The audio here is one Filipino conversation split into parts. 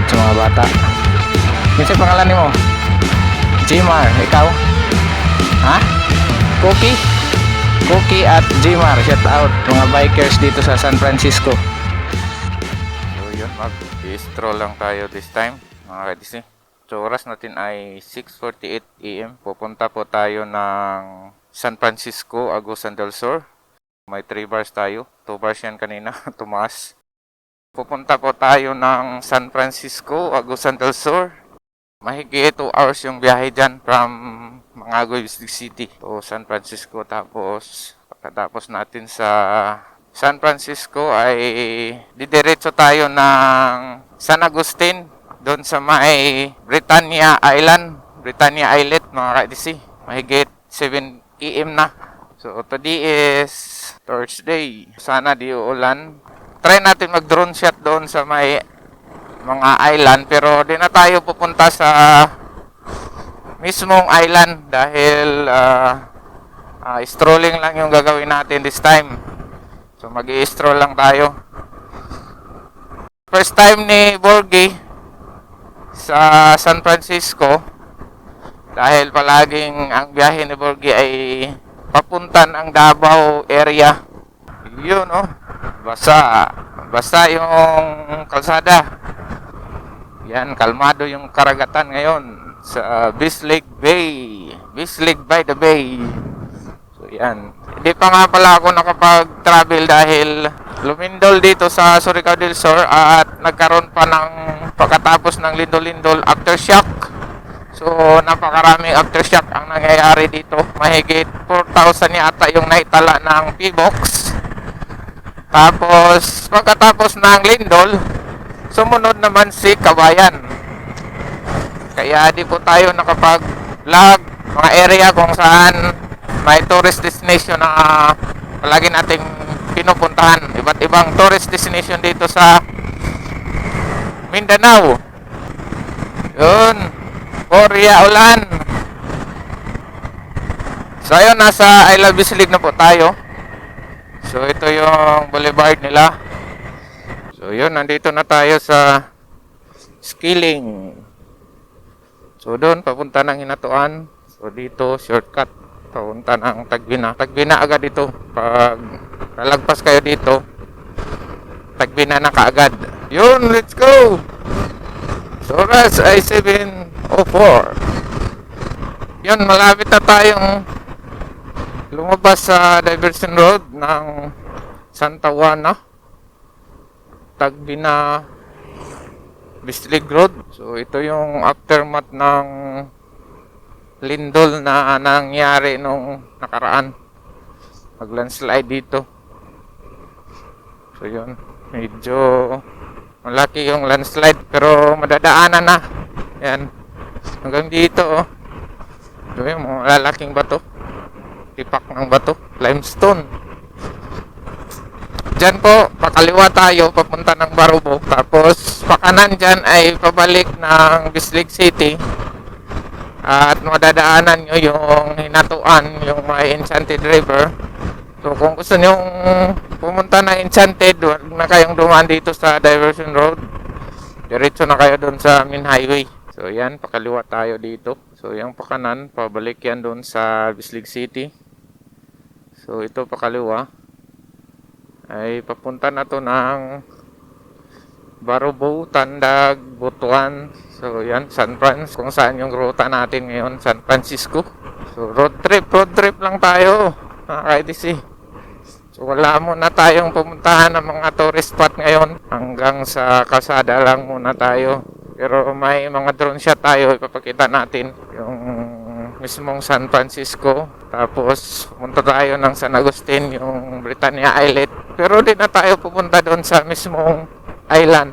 out sa mga bata. Kasi pangalan ni mo? Jmar, ikaw? Ha? Cookie? Cookie at Jmar, shout out mga bikers dito sa San Francisco. So yun, mag-stroll lang tayo this time mga ka-DC. So oras natin ay 6:48 AM. Pupunta po tayo ng San Francisco, Agusan del Sur. May 3 bars tayo. 2 bars yan kanina, tumaas. Pupunta po tayo ng San Francisco, Agusan del Sur. Mahigit 2 hours yung biyahe dyan from Mangagoy City to San Francisco. Tapos pagkatapos natin sa San Francisco ay didiretso tayo ng San Agustin doon sa may Britannia Islet mga ka-DC. Mahigit 7 AM na. So today is Thursday. Sana di uulan. Try natin mag-drone shot doon sa may mga island pero di na tayo pupunta sa mismong island dahil strolling lang yung gagawin natin this time. So mag-i-stroll lang tayo. First time ni Borgie sa San Francisco dahil palaging ang biyahe ni Borgie ay papuntan ang Davao area. Yun oh, basta yung kalsada. Yan, kalmado yung karagatan ngayon sa Bislig Bay. Bislig by the Bay. So yan. Hindi pa nga pala ako nakapag-travel dahil lumindol dito sa Surigao del Sur at nagkaroon pa ng pagkatapos ng lindol-lindol aftershock. So napakaraming aftershock ang nangyayari dito. Mahigit 4,000 yata yung naitala ng P-Box. Tapos pagkatapos ng lindol, sumunod naman si Kabayan. Kaya di po tayo nakapag-vlog mga area kung saan may tourist destination na palagi nating pinupuntahan. Iba't ibang tourist destination dito sa Mindanao. Yun, Korea, ulan. So ayun, nasa I Love Bislig na po tayo. So ito yung boulevard nila. So yun, nandito na tayo sa Skilling. So doon, papunta ng Hinatuan. So dito, shortcut. Papunta ng Tagbina. Tagbina agad ito. Pag lalagpas kayo dito, Tagbina na kaagad. Yun, let's go! So oras ay 7:04. Yun, malapit na tayong lumabas sa Diversion Road ng Santa Juana. Tagbina Bislig Road. So ito yung aftermath ng lindol na nangyari nung nakaraan. Mag-landslide dito. So yun, medyo malaki yung landslide pero madadaanan na. Yan. Hanggang dito oh. So yung mga lalaking bato. Tipak ng bato, limestone. Diyan po, pakaliwa tayo, papunta ng Barubo. Tapos, pakanan dyan ay pabalik ng Bislig City. At madadaanan nyo yung Hinatuan, yung may Enchanted River. So, kung gusto nyo pumunta ng Enchanted, huwag na kayong dumaan dito sa Diversion Road. Diretso na kayo doon sa main highway. So, yan, pakaliwa tayo dito. So, yung pakanan, pabalik yan doon sa Bislig City. So, ito pakaliwa ay papunta na to ng Barubo, Tandag, Butuan. So yan, San Francisco, kung saan yung ruta natin ngayon, San Francisco. So road trip lang tayo mga ka-IDC. So wala muna tayong pumuntahan ng mga tourist spot ngayon. Hanggang sa kalsada lang muna tayo. Pero may mga drone shot tayo, ipapakita natin yung mismong San Francisco. Tapos pumunta tayo ng San Agustin, yung Britannia Islet. Pero di na tayo pupunta doon sa mismong island.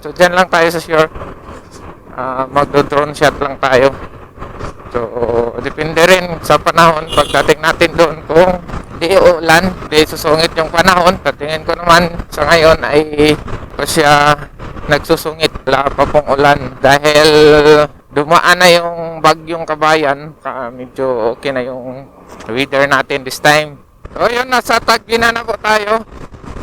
So dyan lang tayo sa shore. Magdo-drone shot lang tayo. So depende rin sa panahon pagdating natin doon. Kung di ulan, di susungit yung panahon. Tingin ko naman sa ngayon ay pa siya nagsusungit. Wala pa pong ulan dahil dumaan na yung bagyong Kabayan. Medyo okay na yung weather natin this time. So yun, nasa Tagbina na po tayo.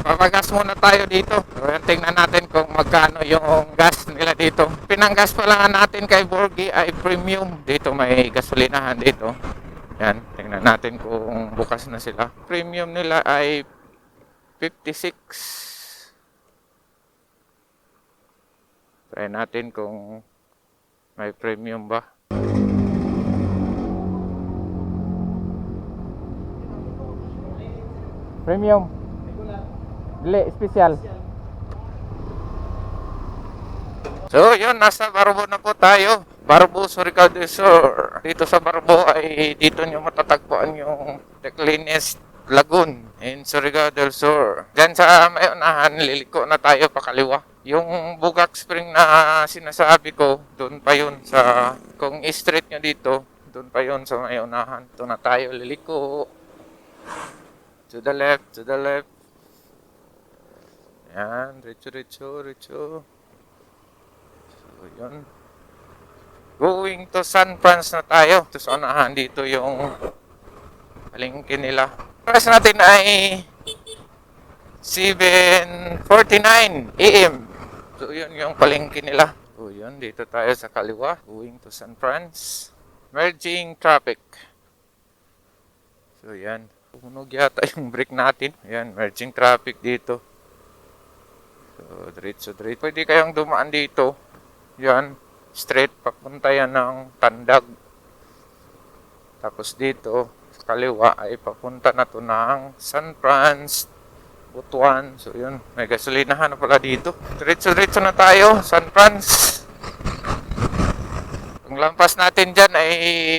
Papagas muna tayo dito. So, yan, tingnan natin kung magkano yung gas nila dito. Pinanggas pa lang natin kay Borgie ay premium. Dito may gasolinahan dito. Yan, tingnan natin kung bukas na sila. Premium nila ay 56. Try natin kung may premium ba. Premium. Dili, special. So, yun, nasa Barbo na po tayo. Barbo, Surigao del Sur. Dito sa Barbo ay dito nyo matatagpuan yung the cleanest lagoon in Surigao del Sur. Diyan sa may unahan, liliko na tayo pakaliwa. Yung Bugak Spring na sinasabi ko, doon pa yun sa, kung i-street nyo dito, doon pa yun sa may unahan. Doon na tayo liliko. To the left, to the left. Yan, richo. So, yun. Going to San Franz na tayo. Tapos unahan dito yung palengke nila. Oras natin ay 7:49 AM. So, yun yung palengke nila. So, yun. Dito tayo sa kaliwa. Going to San Franz. Merging traffic. So, yan. Tumunog yata yung brake natin. Yan. Merging traffic dito. So, diretso. Pwede kayong dumaan dito. Yan. Straight. Papunta yan ng Tandag. Tapos dito, sa kaliwa ay papunta na to ng San Franz, Butuan. So yun, may gasolinahan na pala dito. Diretso na tayo, San Franz. Kung lampas natin dyan ay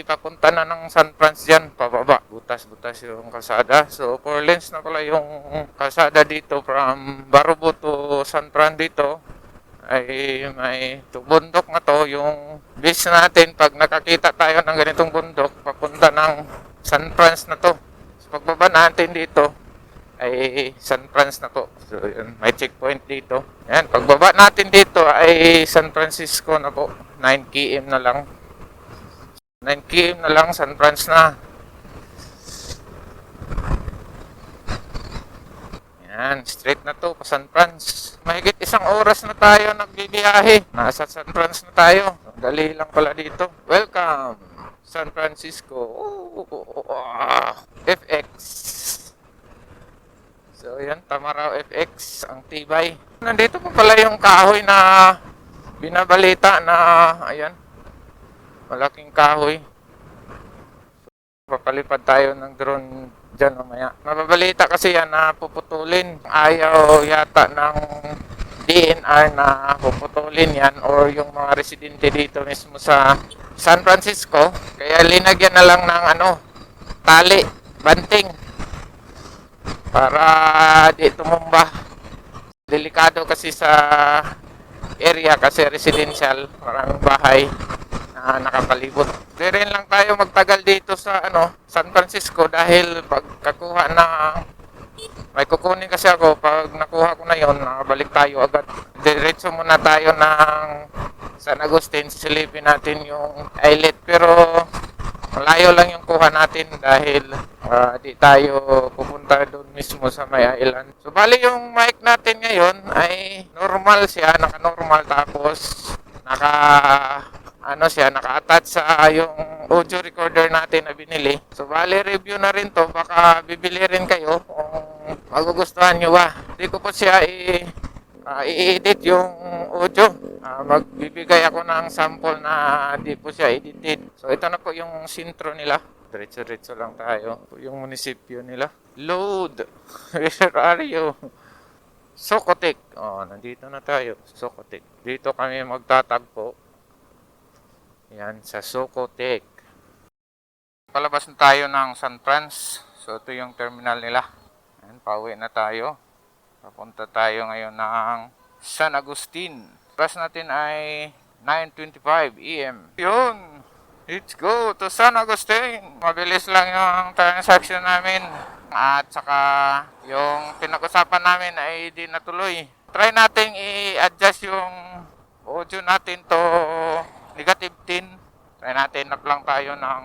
papunta na ng San Franz dyan, pababa. Butas yung kalsada. So 4 lanes na pala yung kalsada dito from Barbo to San Franz dito. Ay may bundok na to. Yung base natin, pag nakakita tayo ng ganitong bundok, papunta ng San Franz na to. So pagbaba natin dito, ay San Franz na po. So, yun, may checkpoint dito. Yan, pagbaba natin dito ay San Francisco na po. 9 km na lang. 9 km na lang, San Franz na. Yan, straight na to, pa San Franz. Mahigit 1 oras na tayo nagbibiyahe. Nasa San Franz na tayo. Dali lang pala dito. Welcome, San Francisco. FX. So, yan, Tamaraw FX, ang tibay. Nandito pa pala yung kahoy na binabalita na, ayan, malaking kahoy. Papalipad tayo ng drone dyan mamaya. Mababalita kasi yan na puputulin. Ayaw yata ng DNR na puputulin yan or yung mga residente dito mismo sa San Francisco. Kaya linagyan na lang ng tali, banting. Para di tumumba. Delikado kasi sa area kasi residential, maraming bahay na nakapalibot. Di rin lang tayo magtagal dito sa San Francisco dahil pagkakuha na may kukunin kasi ako, pag nakuha ko na yon, balik tayo agad. Diretso muna tayo ng San Agustin, silipin natin yung islet, pero malayo lang yung kuha natin dahil di tayo pupunta doon mismo sa may island. So bali yung mic natin ngayon ay normal siya, naka-normal, tapos naka-attach sa yung audio recorder natin na binili. So bali review na rin to, baka bibili rin kayo kung magugustuhan nyo ba. Hindi ko po siya i-edit yung audio. Magbibigay ako ng sample na di po siya edited. So ito na po yung sintro nila. Diretso lang tayo. Ito yung munisipyo nila. Load. Where are you? Socotic. Nandito na tayo. Socotic. Dito kami magtatagpo. Yan, sa Socotic. Palabas na tayo ng San Franz. So ito yung terminal nila. Yan, pauwi na tayo. Papunta tayo ngayon ng San Agustin. Oras natin ay 9:25 AM. Yun! Let's go to San Agustin! Mabilis lang yung transaction namin. At saka yung pinag-usapan namin ay di natuloy. Try natin i-adjust yung audio natin to -10. Try natin, lang tayo ng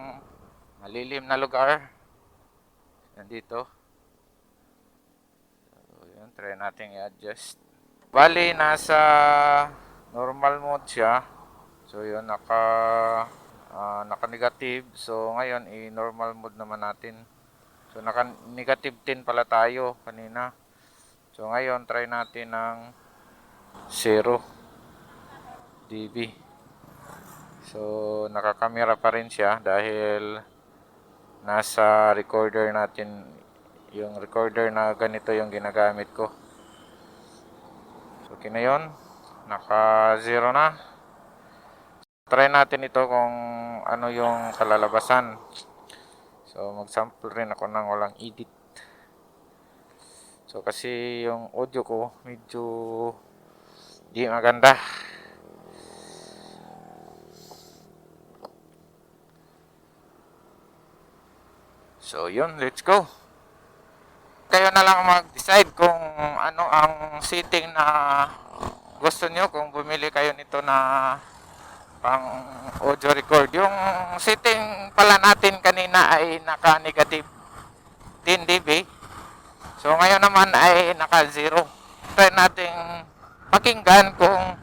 malilim na lugar. Nandito. Yun, try natin i-adjust. Bali, nasa normal mode siya. So, yun, naka-negative. So, ngayon, i-normal mode naman natin. So, naka-negative 10 pala tayo kanina. So, ngayon, try natin ng 0 dB. So, nakakamera pa rin siya dahil nasa recorder natin, yung recorder na ganito yung ginagamit ko. So, okay na yun. Naka 0 na. Try natin ito kung ano yung kalalabasan. So, mag-sample rin ako ng walang edit. So, kasi yung audio ko medyo di maganda. So, yun. Let's go. Kayo na lang mag-decide kung ano ang setting na gusto nyo. Kung bumili kayo nito na pang audio record. Yung setting pala natin kanina ay naka-negative 10 dB. So, ngayon naman ay naka-0. Try natin pakinggan kung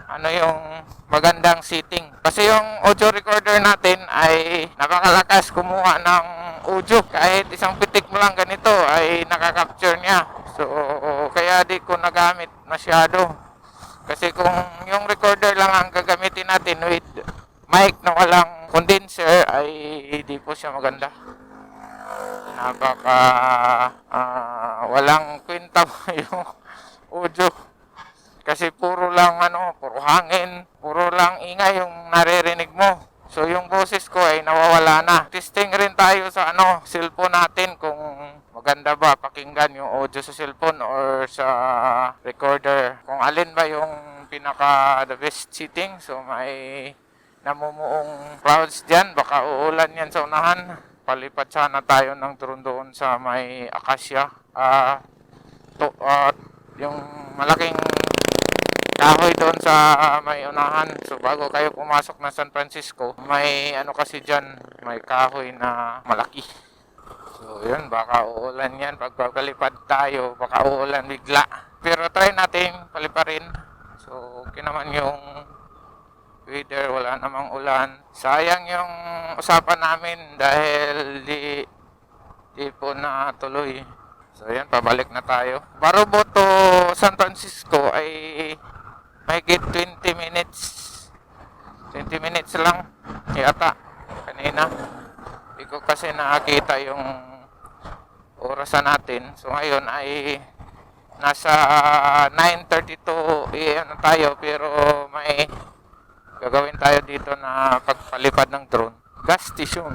ano yung magandang setting. Kasi yung audio recorder natin ay napakalakas kumuha ng audio. Kahit isang pitik mo lang ganito ay nakaka-capture niya. So, kaya di ko nagamit masyado. Kasi kung yung recorder lang ang gagamitin natin with mic na walang condenser ay hindi po siya maganda. Napaka walang kwenta yung audio. Kasi puro lang puro hangin, puro lang ingay yung naririnig mo. So yung boses ko ay nawawala na. Testing rin tayo sa cellphone natin kung maganda ba pakinggan yung audio sa cellphone or sa recorder. Kung alin ba yung pinaka the best setting. So may namumuong clouds dyan, baka uulan yan sa unahan. Palipad sana tayo ng drone doon sa may Acacia. Yung malaking kahoy doon sa may unahan. So bago kayo pumasok ng San Francisco, may kasi dyan, may kahoy na malaki. So yun, baka uulan yan. Pag palipad tayo, baka uulan bigla. Pero try natin paliparin. So okay naman yung weather, wala namang ulan. Sayang yung usapan namin dahil di po natuloy. So yan, pabalik na tayo. Barubo to San Francisco ay may 20 minutes. 20 minutes lang yata kanina. Hindi ko kasi nakakita yung orasan natin. So ngayon ay nasa 9:32 AM na tayo, pero may gagawin tayo dito na pagpalipad ng drone. Gas station.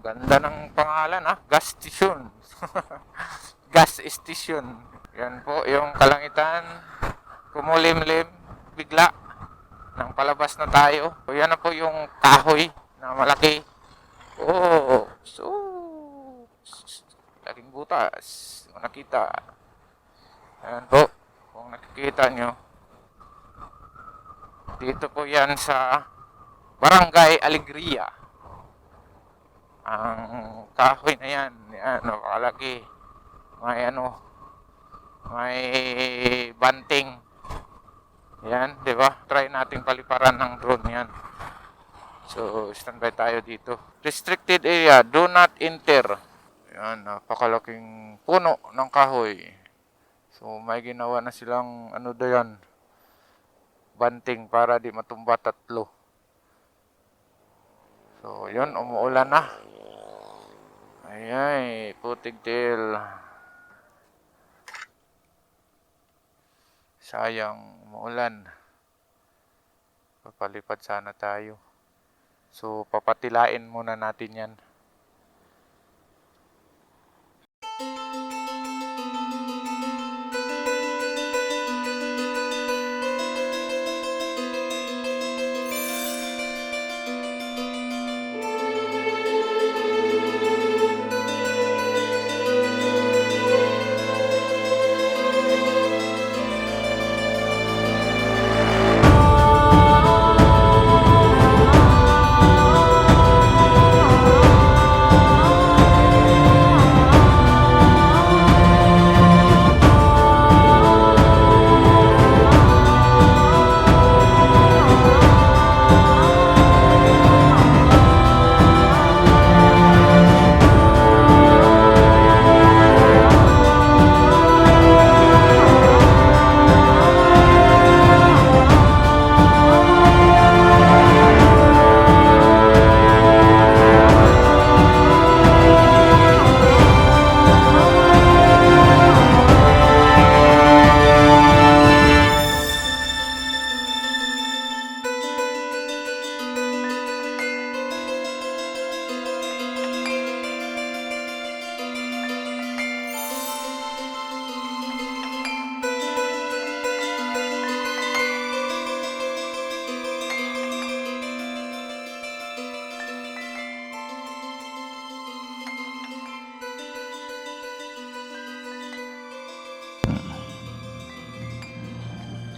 Ganda ng pangalan gas station. Gas station. Yan po yung kalangitan. Kumulimlim bigla nang palabas na tayo. So yan na po yung kahoy na malaki. Oh, so laking butas. Kung nakita. Ayan po. Kung nakikita nyo. Dito po yan sa Barangay Alegria. Ang kahoy na yan. Yan, napakalaki. May banting. Yan, di ba? Try nating paliparan ng drone yan. So, standby tayo dito. Restricted area, do not enter. Yan, napakalaking puno ng kahoy. So, may ginawa na silang yan, banting para di matumba tatlo. So, yun, umuulan na. Ay, putig til. Sayang, umuulan. Papalipad sana tayo. So, papatilain muna natin yan.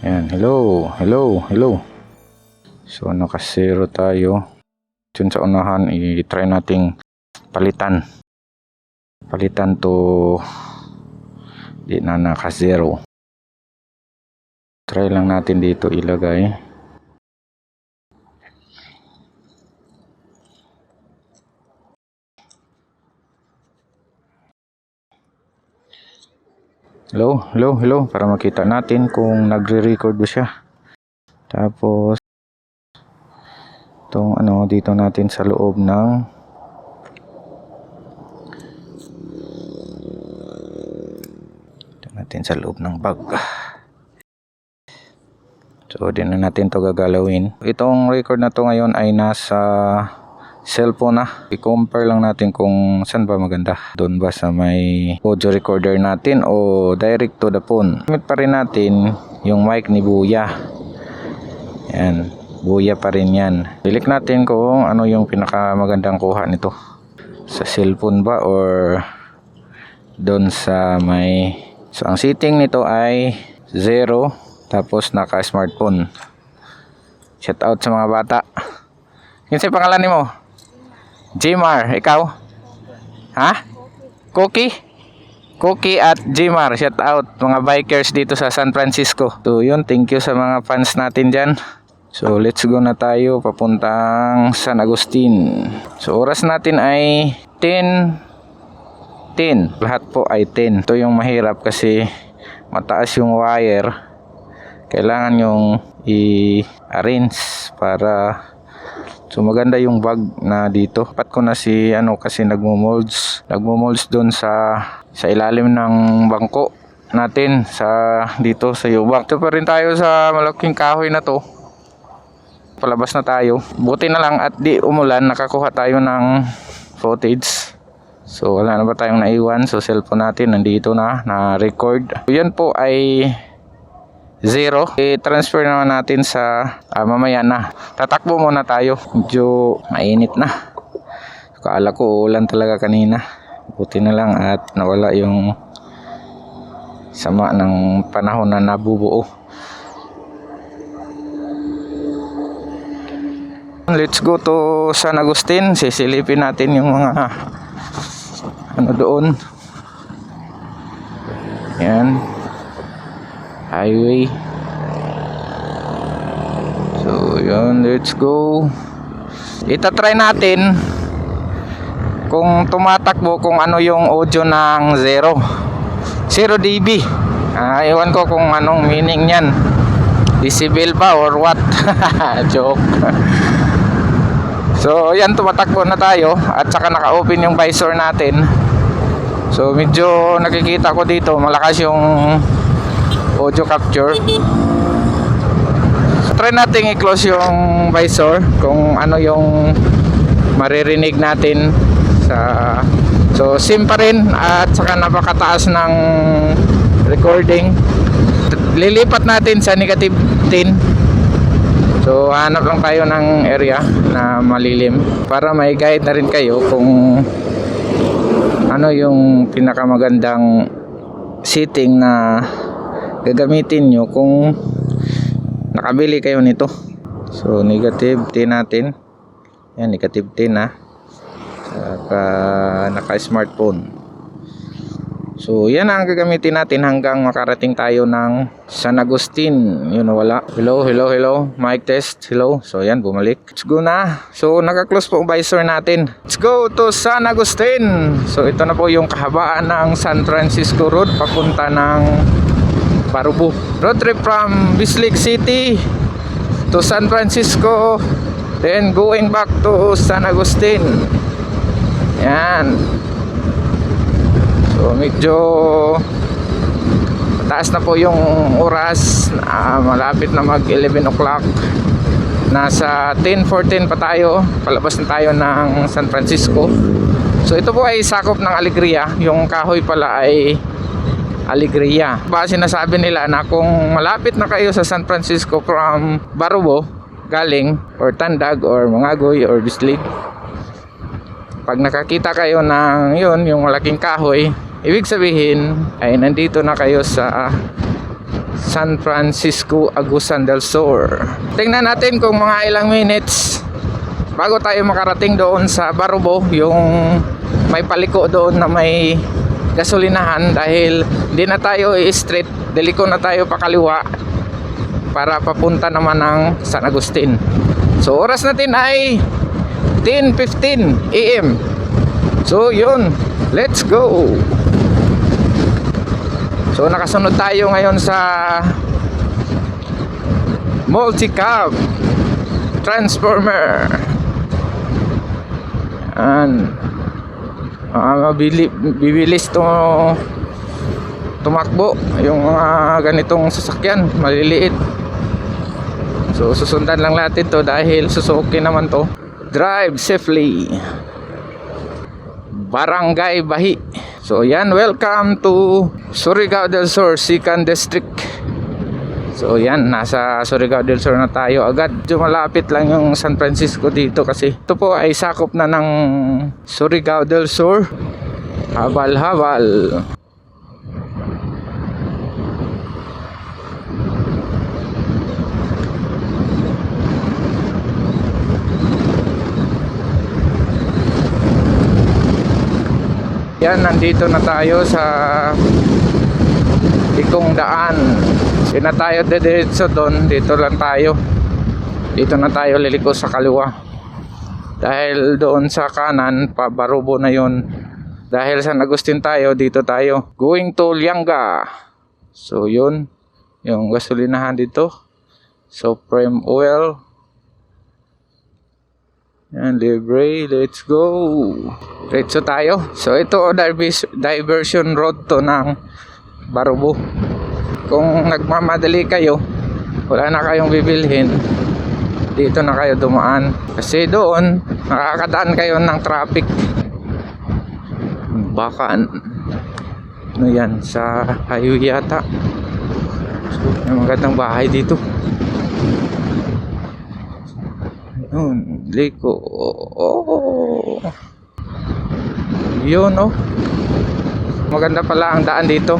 Yan, hello. So naka-zero tayo. Dun sa unahan, i-try nating palitan to di na naka-zero. Try lang natin dito ilagay. Hello, para makita natin kung nagre-record ba siya. Tapos itong dito natin sa loob ng bag. So din na natin to gagalawin. Itong record na to ngayon ay nasa cellphone na. I-compare lang natin kung saan ba maganda. Doon ba sa may audio recorder natin o direct to the phone. Gamit pa rin natin yung mic ni Buya. Yan, Buya pa rin yan. Pilik natin kung ano yung pinakamagandang kuha nito. Sa cellphone ba or doon sa may... So ang setting nito ay 0 tapos naka smartphone. Shout out sa mga bata. Yun sa pangalan ni mo? Jmar, ikaw? Ha? Cookie at Jmar, shout out mga bikers dito sa San Francisco. So yun, thank you sa mga fans natin dyan. So let's go na tayo papuntang San Agustin. So oras natin ay 10. Lahat po ay 10. Ito yung mahirap kasi mataas yung wire. Kailangan yung i-arrange para so maganda yung bag na dito. Pat ko na si kasi nagmo-molds doon sa ilalim ng bangko natin sa dito sa yubak. Ito pa rin tayo sa malaking kahoy na to. Palabas na tayo. Buti na lang at di umulan, nakakuha tayo ng footage. So wala na ba tayong naiwan? So cellphone natin nandito na record. Yan po ay 0. I-transfer naman natin sa mamaya na. Tatakbo muna tayo. Medyo mainit na. Kaala ko ulan talaga kanina. Buti na lang at nawala yung sama ng panahon na nabubuo. Let's go to San Agustin. Sisilipin natin yung mga doon. Yan. Highway. So yun, let's go. Itatry natin kung tumatakbo kung ano yung audio ng 0 dB. Iwan ko kung anong meaning yan, decibel ba or what. Joke. So yan, tumatakbo na tayo at saka naka-open yung visor natin. So medyo nakikita ko dito malakas yung audio capture. So, try natin i-close yung visor kung ano yung maririnig natin sa... So sim pa rin at saka napakataas ng recording. Lilipat natin sa negative 10. So hanap lang tayo ng area na malilim para may guide na rin kayo kung ano yung pinakamagandang setting na gagamitin nyo kung nakabili kayo nito. So negative 10 natin. Yan, negative 10 na. Saka naka smartphone. So yan ang gagamitin natin hanggang makarating tayo ng San Agustin. Yun, wala. Hello. Mic test. Hello. So yan, bumalik. Let's go na. So naka-close po ang visor natin. Let's go to San Agustin. So ito na po yung kahabaan ng San Francisco Road papunta ng Barubo. Road trip from Bislig City to San Francisco, then going back to San Agustin. Yan. So medyo taas na po yung oras, malapit na mag 11 o'clock. Nasa 10:14 pa tayo, palabas na tayo ng San Francisco. So ito po ay sakop ng Alegria. Yung kahoy pala ay Alegria. Base sinasabi nila na kung malapit na kayo sa San Francisco from Barubo galing or Tandag or Mangagoy or Bislig, pag nakakita kayo ng yung malaking kahoy, ibig sabihin ay nandito na kayo sa San Francisco Agusan del Sur. Tingnan natin kung mga ilang minutes bago tayo makarating doon sa Barubo, yung may paliko doon na may gasolinahan, dahil hindi na tayo i-straight, diliko na tayo pakaliwa para papunta naman ng San Agustin. So oras natin ay 10:15 AM. So yun, let's go. So nakasunod tayo ngayon sa multi-cab transformer. Bibilis to tumakbo yung mga ganitong sasakyan maliliit. So susundan lang natin to dahil Suzuki naman to. Drive safely. Barangay Bahi. So yan, welcome to Surigao del Sur 2nd District. So yan, nasa Surigao del Sur na tayo agad. Medyo malapit lang yung San Francisco dito kasi ito po ay sakop na ng Surigao del Sur. Habal-habal. Yan, nandito na tayo sa Ikong Daan. Hindi na tayo diretso doon, dito lang tayo. Dito na tayo liliko sa kaliwa. Dahil doon sa kanan, pabarubo na yun. Dahil San Agustin tayo, dito tayo. Going to Lianga. So yun, yung gasolinahan dito. Supreme Oil. Yan, libre, let's go. Diretso tayo. So ito, diversion road to ng Barubo. Kung nagmamadali kayo, wala na kayong bibilhin, dito na kayo dumaan. Kasi doon, nakakadaan kayo ng traffic. Baka ano yan, sa highway yata. So, may magandang bahay dito. Yun, liko. Oh. Yun, oh. Maganda pala ang daan dito.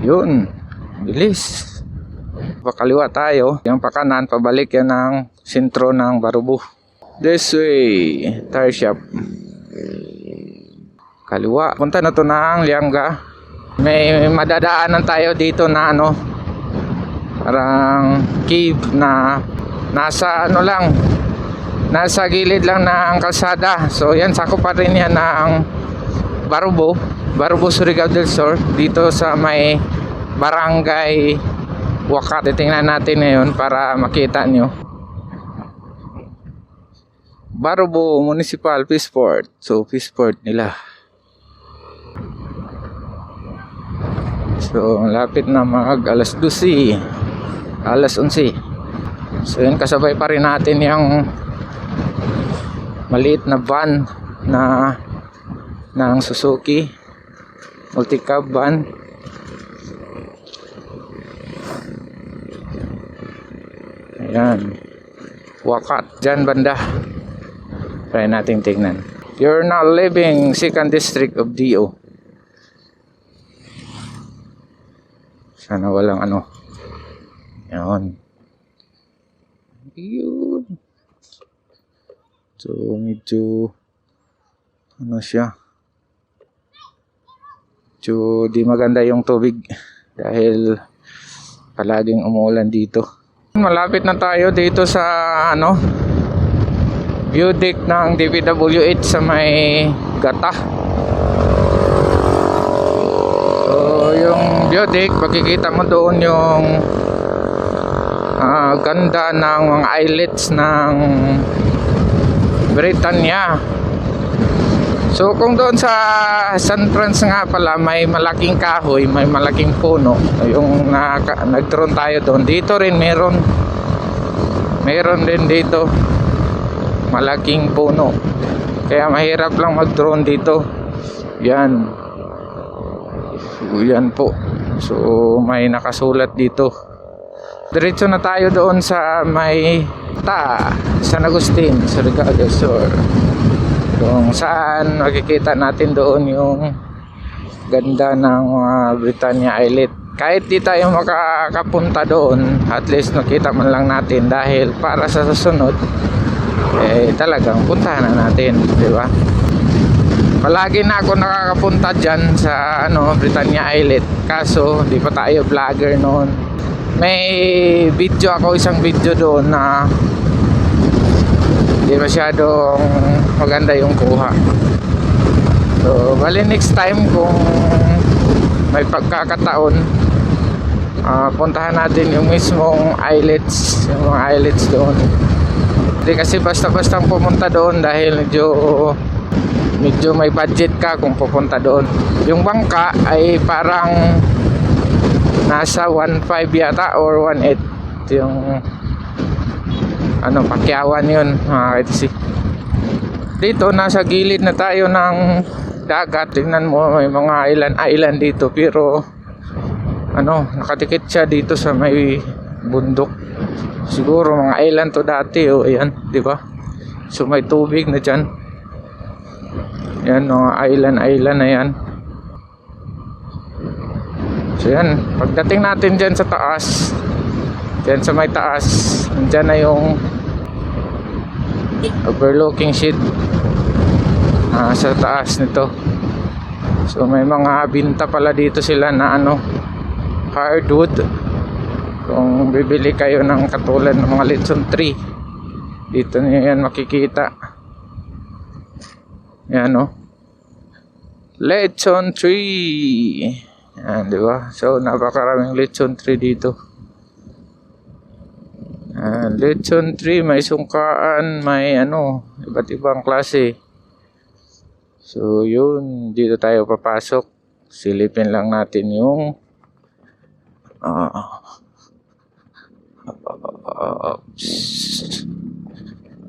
Yun, bilis. Pakaliwa tayo. Yung pakanan, pabalik yan ng sentro ng Barubo. This way, tire shop. Kaliwa. Punta na to ng Lianga. May madadaanan tayo dito na ano, parang cave na nasa ano lang, nasa gilid lang ng kalsada. So yan, sakop pa rin yan ng Barubo, Surigao del Sur, dito sa may barangay Wakat. Titingnan natin ngayon para makita nyo. Barubo Municipal Peaceport. So Peaceport nila. So lapit na mag alas 12, alas 11. So yun, kasabay pa rin natin yung maliit na van na ng Suzuki multi-cab van. Ayan, Wakat, dyan banda. Try natin tignan. You're now leaving 2nd District of DO. Sana walang ano. Ayan. Yun. So medyo ano siya, medyo di maganda yung tubig dahil palaging umuulan dito. Malapit na tayo dito sa ano, view deck ng DPWH sa may Gata. So yung view deck, makikita mo doon yung ganda ng mga islets ng Britannia. So kung doon sa San Franz nga pala may malaking kahoy, may malaking puno, yung nag-drone tayo doon, dito rin meron din dito malaking puno, kaya mahirap lang mag-drone dito. Yan, so, yan po. So may nakasulat dito. Diretso na tayo doon sa may Diwata, San Agustin, Surigao del Sur, kung saan makikita natin doon yung ganda ng Britannia Islet. Kahit di tayo makakapunta doon, at least nakita man lang natin, dahil para sa susunod talagang puntahan na natin, di ba? Palagi na ako nakakapunta dyan sa Britannia Islet, kaso di pa tayo vlogger noon. May video ako, isang video doon na di masyadong maganda yung kuha. So bali next time kung may pagkakataon, puntahan natin yung mismong islets, yung mga islets doon. Hindi kasi basta-basta pumunta doon, dahil medyo may budget ka kung pupunta doon. Yung bangka ay parang nasa 1.5 yata or 1.8 yung Pakyawan yun, dito nasa gilid na tayo ng dagat. Tingnan mo, may mga island dito, pero nakatikit siya dito sa may bundok. Siguro mga island to dati, ayan, di ba? So may tubig na dyan. Yan, mga island na yan. So yan, pagdating natin dyan sa taas, dyan sa may taas, dyan na yung overlooking sheet sa taas nito. So may mga binta pala dito sila na hardwood. Kung bibili kayo ng katulad ng mga lechon tree, dito niyo yan makikita. Yan lechon tree. Yan, di ba? So napakaraming lechon tree dito. Lechon tree, may sungkaan, may iba't ibang klase. So yun, dito tayo papasok. Silipin lang natin yung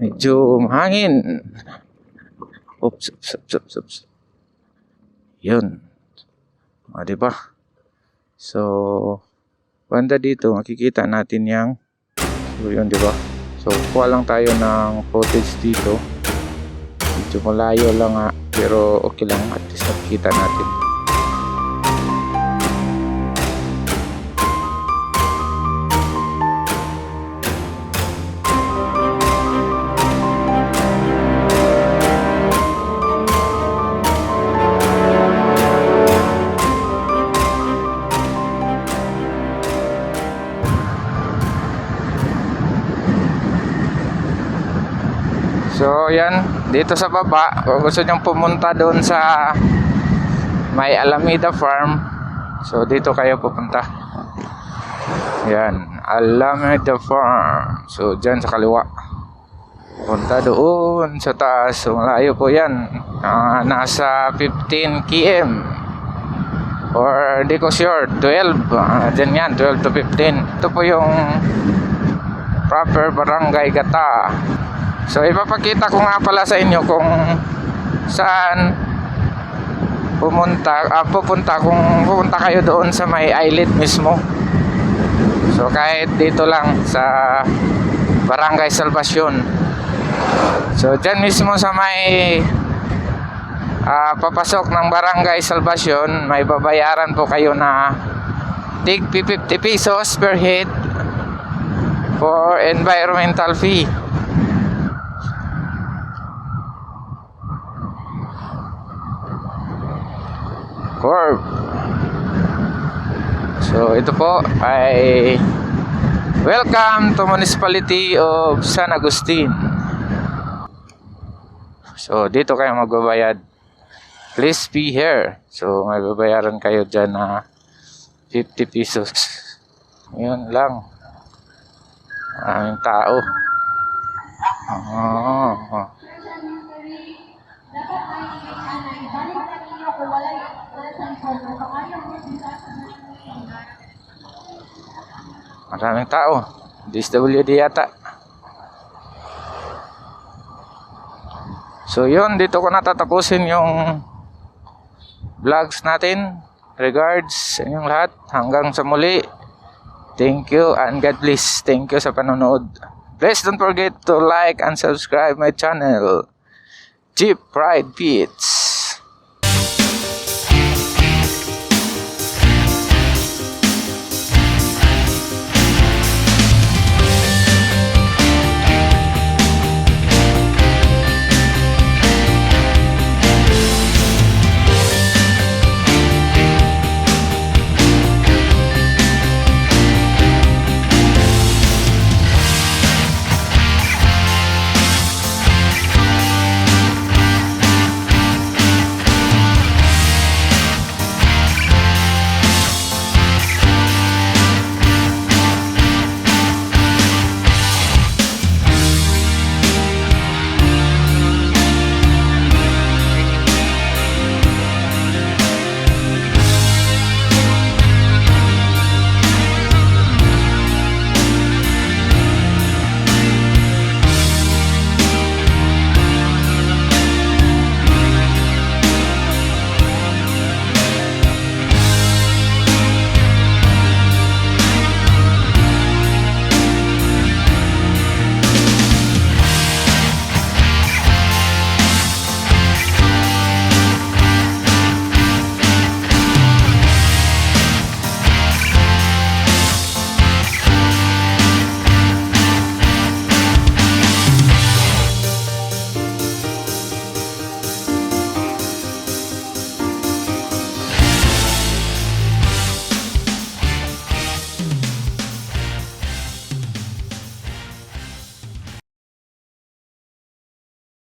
medyo mahangin. Oops. Yun. Diba? So banda dito makikita natin yung yun, diba? So kuha lang tayo ng footage dito. Medyo malayo lang nga, pero okay lang, at least nakikita natin. So yan, dito sa baba, kung gusto nyong pumunta doon sa may Alameda Farm, so dito kayo pupunta. Yan, Alameda Farm. So dyan sa kaliwa, punta doon sa taas. So malayo po yan, nasa 15 km or di ko sure, 12, dyan yan, 12 to 15. Ito po yung proper Barangay Gata. So ipapakita ko nga pala sa inyo kung saan pupunta kung pupunta kayo doon sa may islet mismo. So kahit dito lang sa Barangay Salvacion. So dyan mismo sa may papasok ng Barangay Salvacion, may babayaran po kayo na tig 50 pesos per head for environmental fee. Corp. So ito po ay welcome to Municipality of San Agustin. So dito kayo magbabayad. Please be here. So may babayaran kayo dyan na 50 pesos. Yun lang. Maraming tao. Maraming tao. DSWD yata. So yun, dito ko natatapusin yung vlogs natin. Regards sa inyong lahat. Hanggang sa muli. Thank you and God bless. Thank you sa panonood. Please don't forget to like and subscribe my channel, Jeep Pride Pits.